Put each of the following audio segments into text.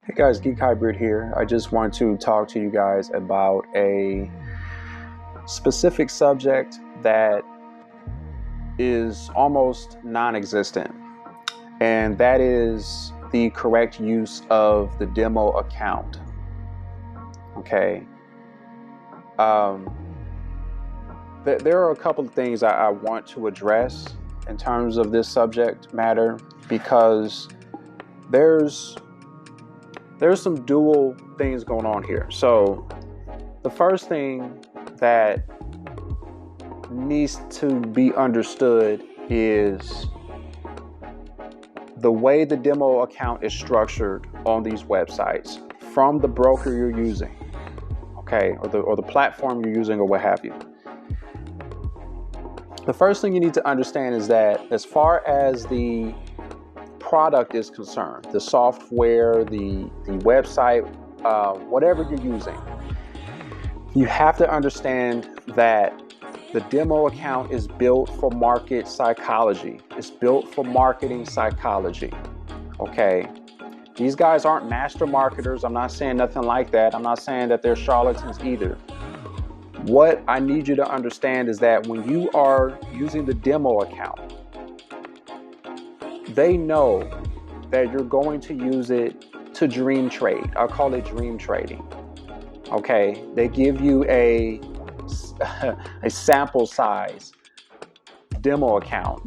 Hey guys, Geek Hybrid here. I just want to talk to you guys about a specific subject that is almost non-existent, and that is the correct use of the demo account. Okay. There are a couple of things I want to address in terms of this subject matter because there's some dual things going on here. So the first thing that needs to be understood is the way the demo account is structured on these websites from the broker you're using, okay, or the platform you're using or what have you. The first thing you need to understand is that as far as the product is concerned, the software, the website, whatever you're using, you have to understand that the demo account is built for market psychology. It's built for marketing psychology. Okay. These guys aren't master marketers. I'm not saying nothing like that. I'm not saying that they're charlatans either. What I need you to understand is that when you are using the demo account, they know that you're going to use it to dream trade. I'll call it dream trading. Okay, they give you a sample size demo account,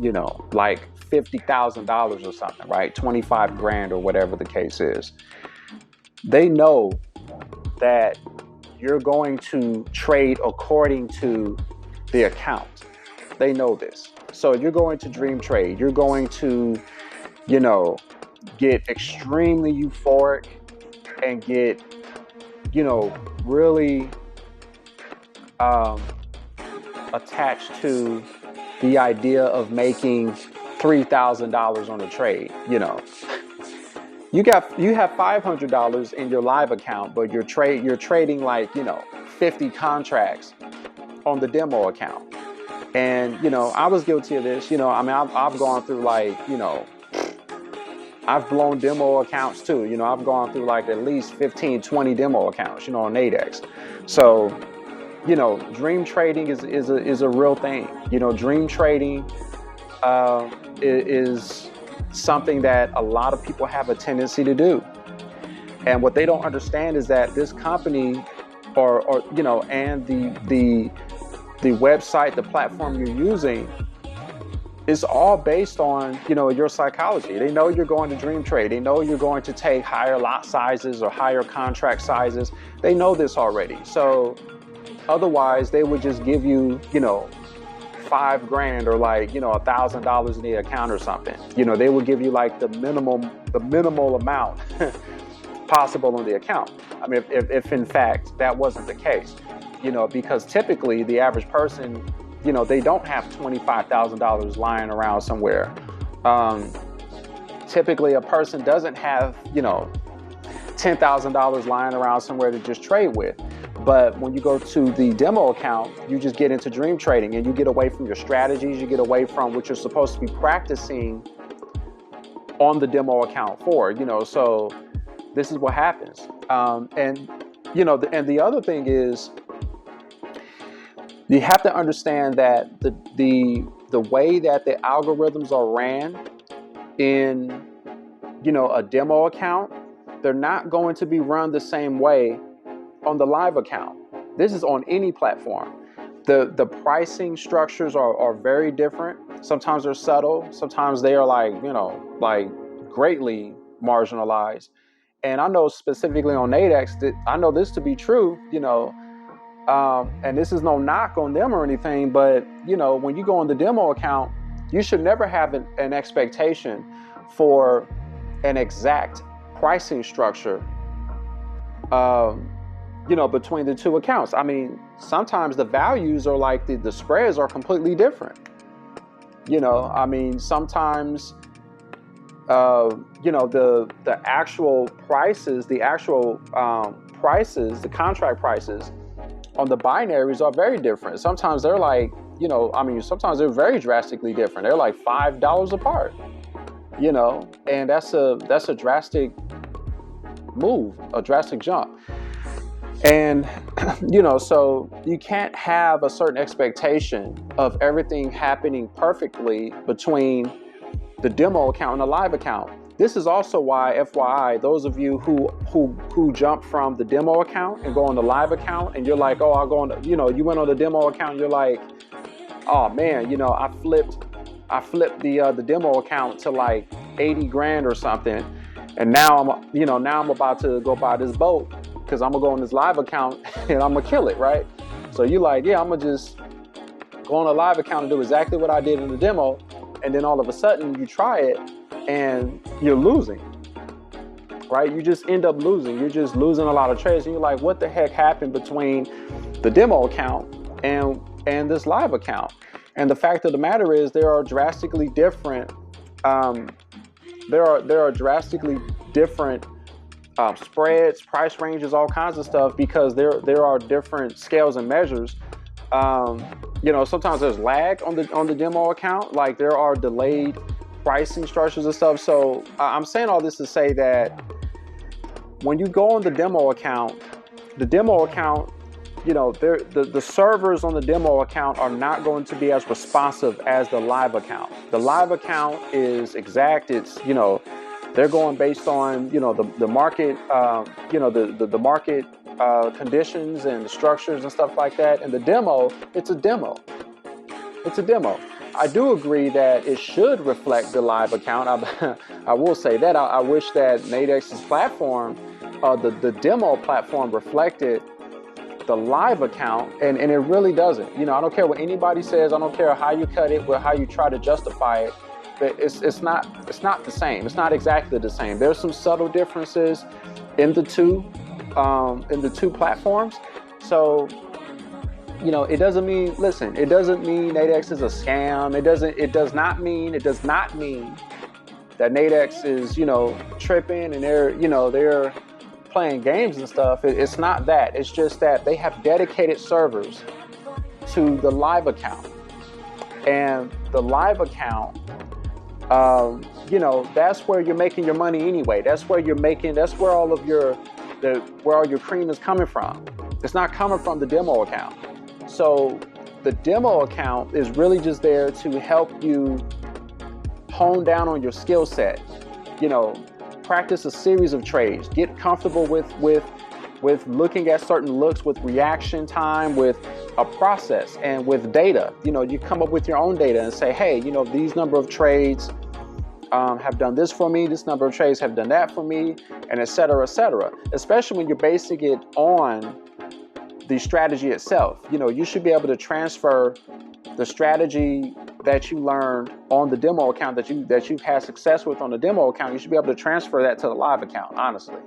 like $50,000 or something, right? 25 grand or whatever the case is. They know that you're going to trade according to the account. They know this. So you're going to dream trade. You're going to, get extremely euphoric and get, really attached to the idea of making $3,000 on a trade. You have $500 in your live account, but you're trading like 50 contracts on the demo account. And I was guilty of this. I've gone through I've blown demo accounts too. I've gone through like at least 15, 20 demo accounts, on NADEX. So, dream trading is a real thing. Dream trading is something that a lot of people have a tendency to do. And what they don't understand is that this company and the website, the platform you're using, is all based on, your psychology. They know you're going to dream trade. They know you're going to take higher lot sizes or higher contract sizes. They know this already. So otherwise they would just give you, $5 grand or like, $1,000 in the account or something. They would give you like the minimal amount possible on the account. I mean, if in fact that wasn't the case, because typically the average person, they don't have $25,000 lying around somewhere. Typically a person doesn't have, $10,000 lying around somewhere to just trade with. But when you go to the demo account, you just get into dream trading and you get away from your strategies. You get away from what you're supposed to be practicing on the demo account for, so this is what happens. And the other thing is, you have to understand that the way that the algorithms are ran in, a demo account, they're not going to be run the same way on the live account. This is on any platform. The pricing structures are very different. Sometimes they're subtle. Sometimes they are like greatly marginalized. And I know specifically on NADEX that I know this to be true, and this is no knock on them or anything, but when you go on the demo account, you should never have an expectation for an exact pricing structure between the two accounts. I mean, sometimes the values are like the spreads are completely different. I mean, sometimes the actual prices, the contract prices on the binaries are very different. Sometimes they're like, sometimes they're very drastically different. They're like $5 apart, and that's a drastic move, a drastic jump. And, you know, so you can't have a certain expectation of everything happening perfectly between the demo account and the live account. This is also why, FYI, those of you who jump from the demo account and go on the live account, and you're like, oh, I'll go on, you know, you went on the demo account, and you're like, oh man, you know, I flipped the demo account to like 80 grand or something, and now I'm about to go buy this boat because I'm gonna go on this live account and I'm gonna kill it, right? So you're like, yeah, I'm gonna just go on a live account and do exactly what I did in the demo, and then all of a sudden you try it and you're losing, right? You just end up losing. You're just losing a lot of trades, and you're like, what the heck happened between the demo account and this live account? And the fact of the matter is, there are drastically different. There are drastically different spreads, price ranges, all kinds of stuff, because there are different scales and measures. You know, sometimes there's lag on the demo account, like there are delayed pricing structures and stuff. So I'm saying all this to say that when you go on the demo account, you know, the servers on the demo account are not going to be as responsive as the live account. The live account is exact. It's, you know, they're going based on, you know, the market, you know, the market conditions and the structures and stuff like that. And the demo, it's a demo. It's a demo. I do agree that it should reflect the live account. I will say that. I wish that NADEX's platform, the demo platform, reflected the live account, and it really doesn't. You know, I don't care what anybody says. I don't care how you cut it or how you try to justify it. But it's not the same. It's not exactly the same. There's some subtle differences in the two platforms. So, you know, it doesn't mean, listen, it doesn't mean NADEX is a scam. It does not mean that NADEX is, you know, tripping and they're playing games and stuff. It's not that. It's just that they have dedicated servers to the live account. And the live account, you know, that's where you're making your money anyway. That's where all your cream is coming from. It's not coming from the demo account. So the demo account is really just there to help you hone down on your skill set, you know, practice a series of trades, get comfortable with looking at certain looks, with reaction time, with a process, and with data. You know, you come up with your own data and say, hey, you know, these number of trades have done this for me, this number of trades have done that for me, and et cetera, especially when you're basing it on the strategy itself. You know, you should be able to transfer the strategy that you learned on the demo account, that you've had success with on the demo account. You should be able to transfer that to the live account, honestly.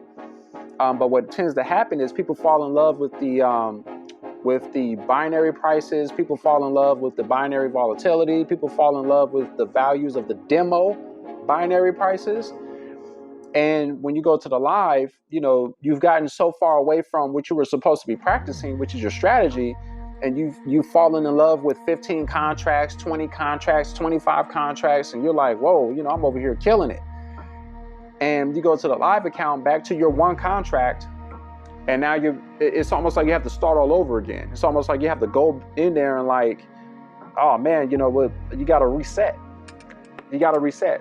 But what tends to happen is people fall in love with the binary prices. People fall in love with the binary volatility. People fall in love with the values of the demo binary prices. And when you go to the live, you know, you've gotten so far away from what you were supposed to be practicing, which is your strategy, and you've fallen in love with 15 contracts, 20 contracts, 25 contracts, and you're like, whoa, you know, I'm over here killing it. And you go to the live account, back to your one contract, and now it's almost like you have to start all over again. It's almost like you have to go in there and like, oh man, you know what, you got to reset.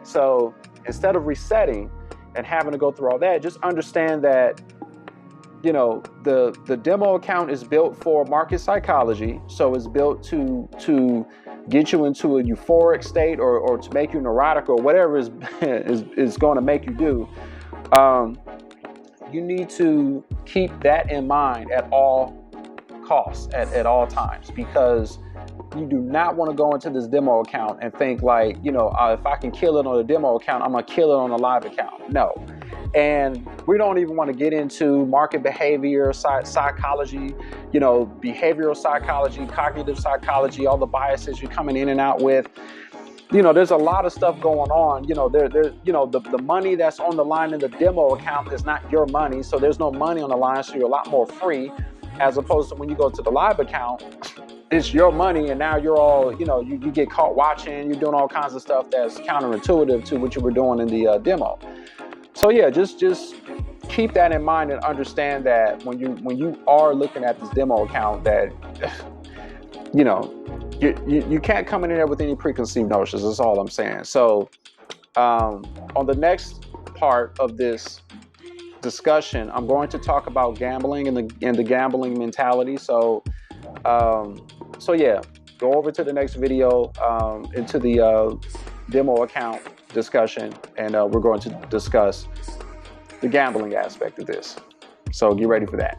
So instead of resetting and having to go through all that, just understand that, you know, the demo account is built for market psychology. So it's built to get you into a euphoric state or to make you neurotic or whatever is going to make you do. You need to keep that in mind at all costs, at all times, because you do not want to go into this demo account and think like, you know, if I can kill it on the demo account, I'm going to kill it on the live account. No. And we don't even want to get into market behavior, psychology, you know, behavioral psychology, cognitive psychology, all the biases you're coming in and out with. You know, there's a lot of stuff going on. You know, you know, the money that's on the line in the demo account is not your money. So there's no money on the line. So you're a lot more free, as opposed to when you go to the live account, it's your money. And now you're all, you know, you get caught watching, you're doing all kinds of stuff that's counterintuitive to what you were doing in the demo. So yeah, just keep keep that in mind and understand that when you are looking at this demo account, that you know, you can't come in there with any preconceived notions. That's all I'm saying. So on the next part of this discussion, I'm going to talk about gambling and the gambling mentality. So yeah, go over to the next video, into the demo account discussion, and we're going to discuss the gambling aspect of this. So get ready for that.